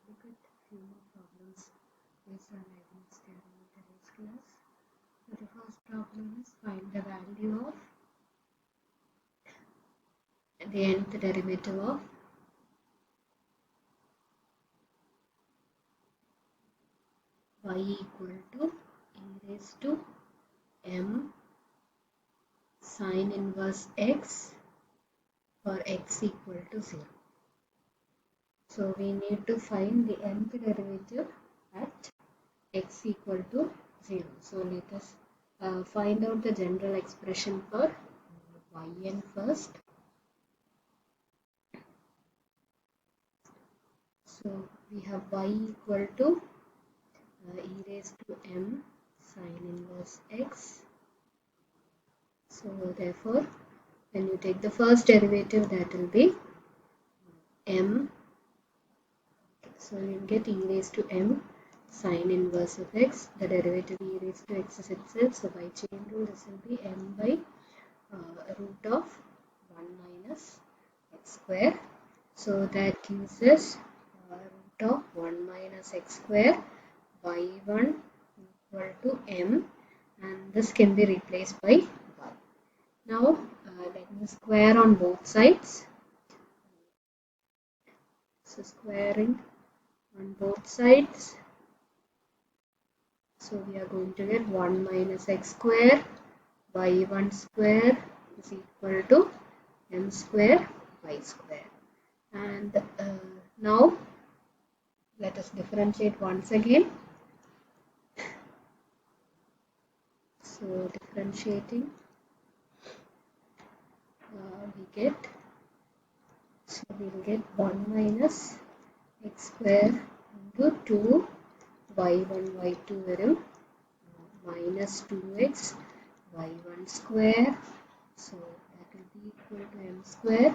look at a few more problems based on Leibniz theorem in today's class. So the first problem is find the value of the nth derivative of y equal to e raised to m sine inverse x for x equal to 0. So we need to find the nth derivative at x equal to 0. So let us find out the general expression for yn first. So we have y equal to e raised to m sine inverse x. So therefore, when you take the first derivative, that will be m. So you get e raised to m sine inverse of x. The derivative e raised to x is itself. So by chain rule, this will be m by root of 1 minus x square. So that gives us root of 1 minus x square y1 equal to m, and this can be replaced by y. Now let me square on both sides. So squaring on both sides. So we are going to get 1 minus x square y1 square is equal to m square y square. And now let us differentiate once again. So differentiating, we will get 1 minus x square into 2 y1 y2 varum minus 2x y1 square. So that will be equal to m square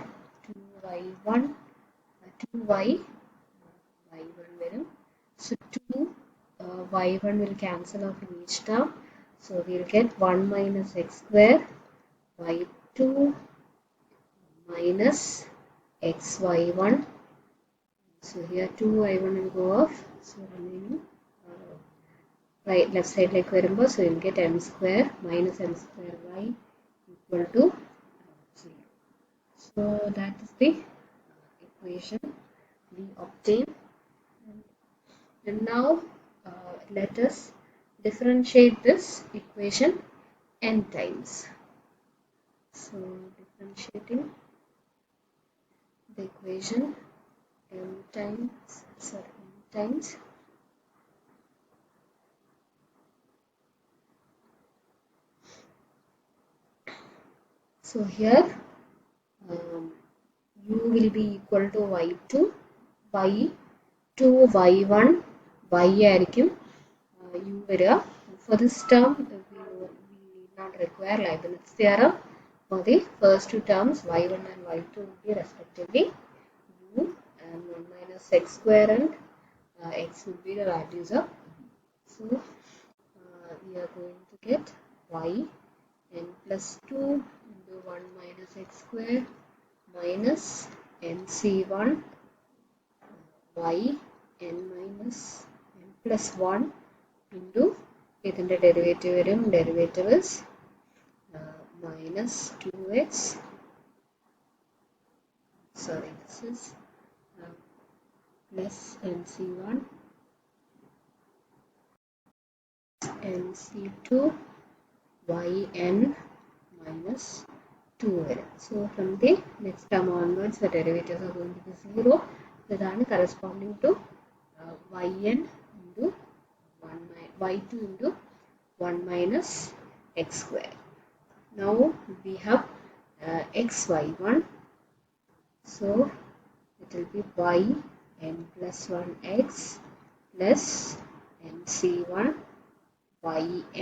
2y1 2y y1 varum. So 2 y1 will cancel off in each term. So we will get 1 minus x square y2 minus xy1. So here 2y1 will go off. So remaining right left side like variable. So you will get m square minus m square y equal to 0. So that is the equation we obtain. And now let us differentiate this equation n times. So differentiating the equation n times. So here u will be equal to y2 y1 y ആയിരിക്കും u വരിക. For this term we need not require Leibniz theorem. For the first two terms y1 and y2 will be respectively u and 1 minus x square and x will be the values of u. So we are going to get y n plus 2 into 1 minus x square minus nc1 y n minus n plus 1 into ഇതിന്റെ derivative വരും. Derivative is minus 2x. Sorry, this is plus nc1 nc2 yn minus 2 വരും. So from the next term onwards the derivatives are going to be 0. ഇതാണ് corresponding to yn into y2 into 1 minus x square. Now we have xy1. So it will be y n plus 1x plus nc1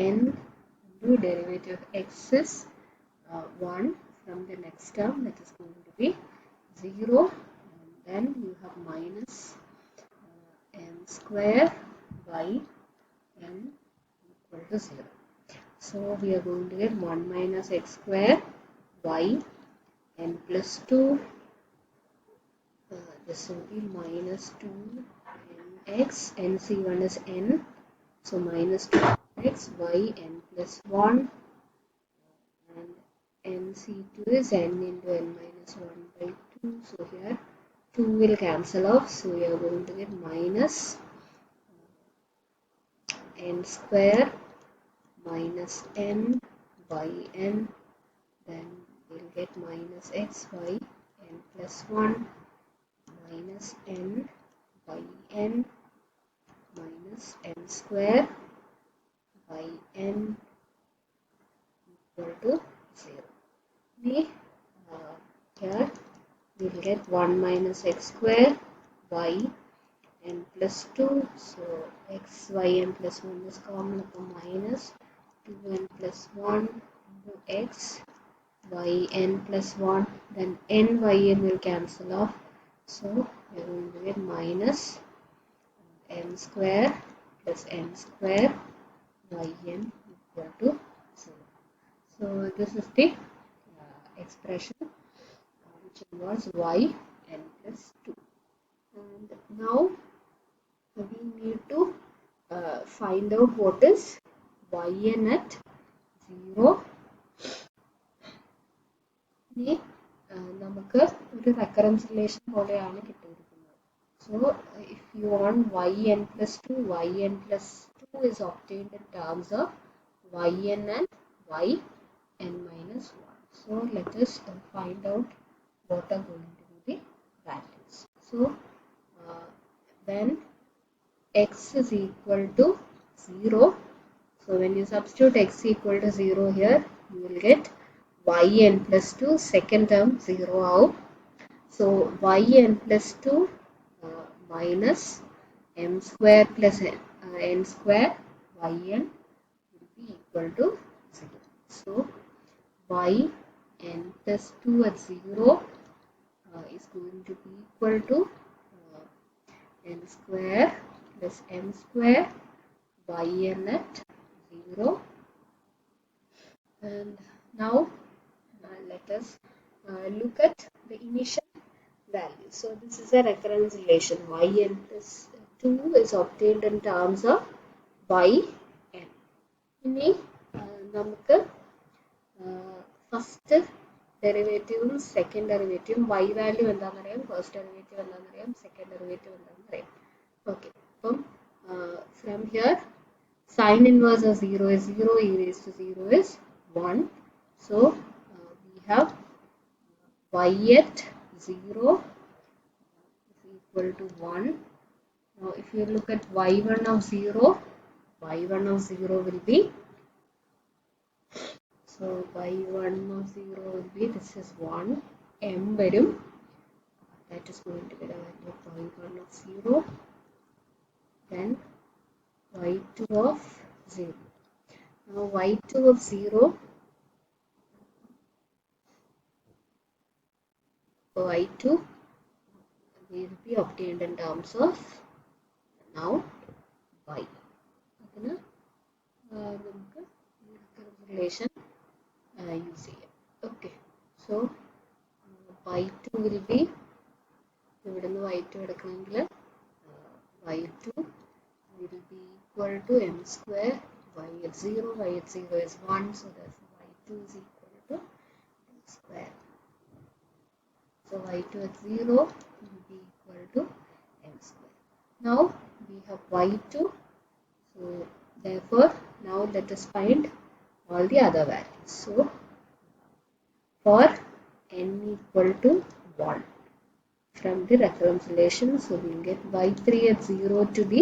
yn into derivative of x is 1 from the next term, that is going to be 0, and then you have minus n square y n equal to 0. So we are going to get 1 minus x square y n plus 2. This will be minus 2 nx, nc1 is n, so minus 2x, y n plus 1, and nc2 is n into n minus 1 by 2, so here 2 will cancel off, so we are going to get minus n square minus n by n, then we'll get minus x by n plus 1 minus n by n minus n square by n equal to 0. Here we will get 1 minus x square y n plus 2, so x y n plus 1 is common, upon minus 2n plus 1 into x y n plus 1, then n y n will cancel off, so we are going to get minus n square plus n square y n equal to 0. So this is the expression which involves y n plus 2. And now we need to find out what is yn at 0. ഇനി നമുക്ക് ഒരു recurrence relation പോലെയാണ് കിട്ടിയിരിക്കുന്നത്. So if you want yn plus 2, yn plus 2 is obtained in terms of yn and yn minus 1. So let us find out what are going to be the values. So when x is equal to 0, so when you substitute x equal to 0 here, you will get yn plus 2, second term 0 out. So yn plus 2 minus m square plus n square yn will be equal to 0. So yn plus 2 at 0 is going to be equal to n square plus m square yn at 0. And now let us look at the initial value. So this is a recurrence relation. Yn plus 2 is obtained in terms of yn. ഇനി നമുക്ക് first ഡെറിവേറ്റീവും second ഡെറിവേറ്റീവും y value എന്താണെന്നറിയാം, first derivative എന്താണെന്നറിയാം, second derivative എന്താണെന്നറിയാം. Okay, അപ്പം from here sin inverse of 0 is 0, e raised to 0 is 1. So we have y at 0 is equal to 1. Now if you look at y1 of 0, y1 of 0 will be, so y1 of 0 will be, this is 1, m varum, that is going to be the value of y1 of 0, then y2 of 0. Now y2 of 0, y2 will be obtained in terms of now y. നമുക്ക് relation use ചെയ്യാം. Okay, so y2 will be, ഇവിടെ നിന്ന് y2 എടുക്കണമെങ്കിൽ y2 will be equal to m square y at 0. Y at 0 is 1, so therefore y2 is equal to m square. So y2 at 0 will be equal to m square. Now we have y2, so therefore now let us find all the other values. So for n equal to 1 from the recurrence relation, so we will get y3 at 0 to be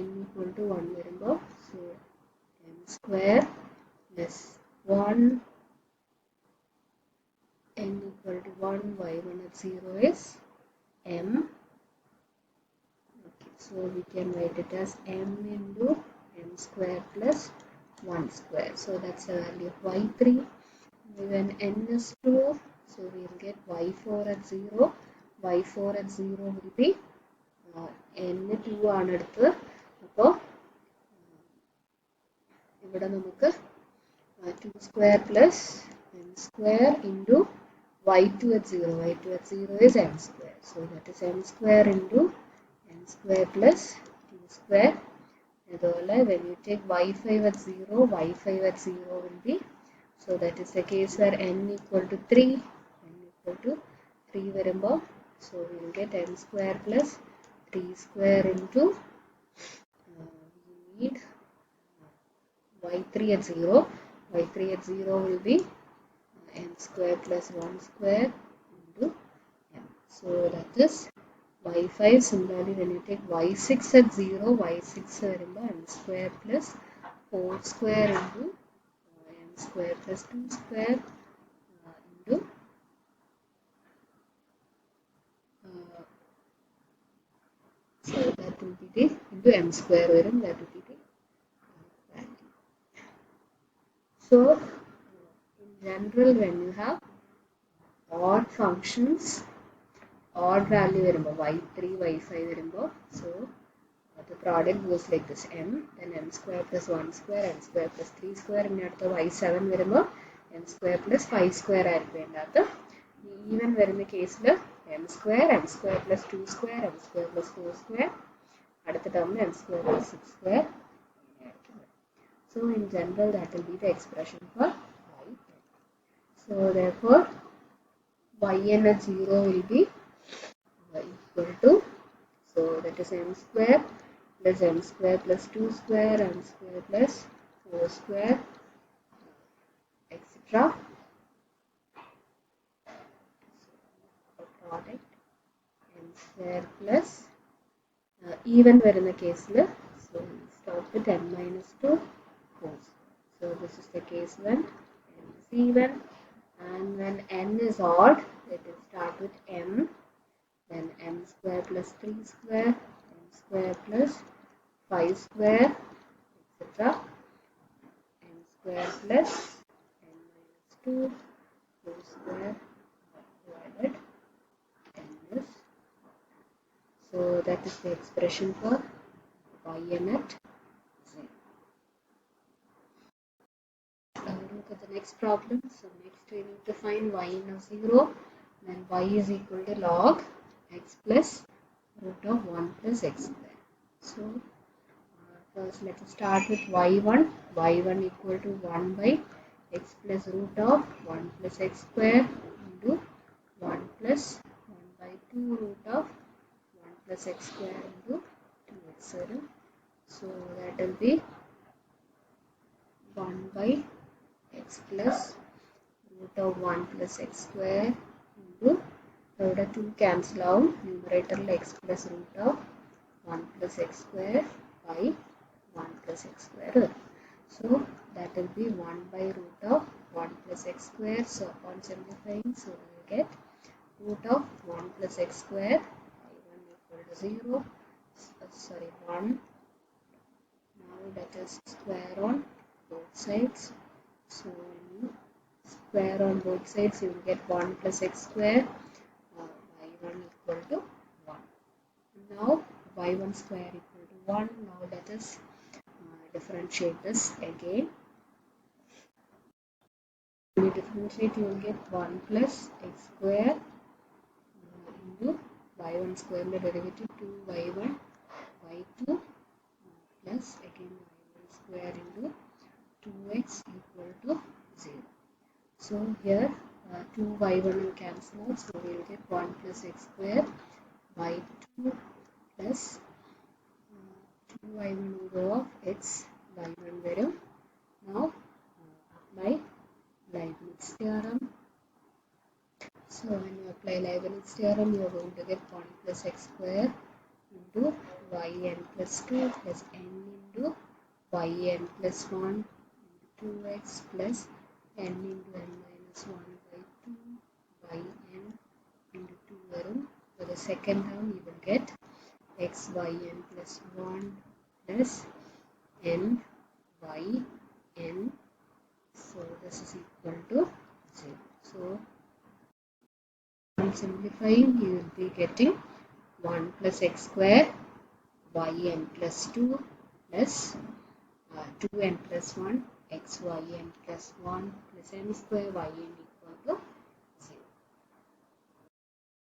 n equal to 1 വരുമ്പോൾ, so m square plus 1, n equal to 1, y1 at 0 is m. Okay, so we can write it as m into m square plus 1 square, so that's the value of y3. When n is 2, so we will get y4 at 0. y4 at 0 will be n 2 ആണ് എടുത്തത്, അപ്പോൾ ഇവിടെ നമുക്ക് 2 square plus n square into y2 at 0. y2 at 0 is n square. So that is n square into n square plus 2 square. When you take y5 at 0, y5 at 0 will be, so that is the case where n equal to 3, n equal to 3 variable. So we will get n square plus 3 square into, we need y3 at 0. y3 at 0 will be n square plus 1 square into n. So that is y5. Similarly, when you take y6 at 0, y6 remember n square plus 4 square into n square plus 2 square into so that will be the into m square varum, that will be the value. So in general, when you have odd functions, odd value varum y3 y5 varum, so the product goes like this: m, then m square plus 1 square, n square plus 3 square, and y7 varum n square plus 5 square even in the case of m square plus 2 square, m square plus 4 square, அடுத்த term m square plus 6 square. So in general, that will be the expression for y. So therefore, yn at 0 will be equal to, so that is m square plus 2 square, m square plus 4 square, etc. Product m square plus even where in the case, so we start with n minus 2 whole square. So this is the case when n is even, and when n is odd, it will start with m, then m square plus 3 square, m square plus 5 square, etc. n square plus n minus 2 whole square divided n is. So that is the expression for yn at 0. Look at the next problem. So next we need to find yn of 0 when y is equal to log x plus root of 1 plus x square. So first let us start with y1. y1 equal to 1 by x plus root of 1 plus x square into 1 plus 1 by 2 root of 1 plus x square into 2x square. So that will be 1 by x plus root of 1 plus x square into, the 2 cancel out, numerator x plus root of 1 plus x square by 1 plus x square. So that will be 1 by root of 1 plus x square. So upon simplifying, so we will get root of 1 plus x square y1 equal to 0. 1. Now that is square on both sides. So when you square on both sides, you will get 1 plus x square y1 equal to 1. Now y1 square equal to 1. Now let us differentiate this again. When you differentiate, you will get 1 plus x square into y1 square derivative 2y1 y2 plus again y1 square into 2x equal to 0. So here 2y1 will cancel out, so we will get 1 plus x square y2 plus 2y1 will go off, x y1 varum. Now apply Leibniz theorem. So when you apply Leibniz theorem, you are going to get 1 plus x square into yn plus 2 plus n into yn plus 1 into 2x plus n into n minus 1 by 2 yn into 2 varum. For the second term, you will get x yn plus 1 plus n yn. So this is equal to 0. So on simplifying, you will be getting 1 plus x square yn plus 2 plus 2n plus 1 x yn plus 1 plus n square yn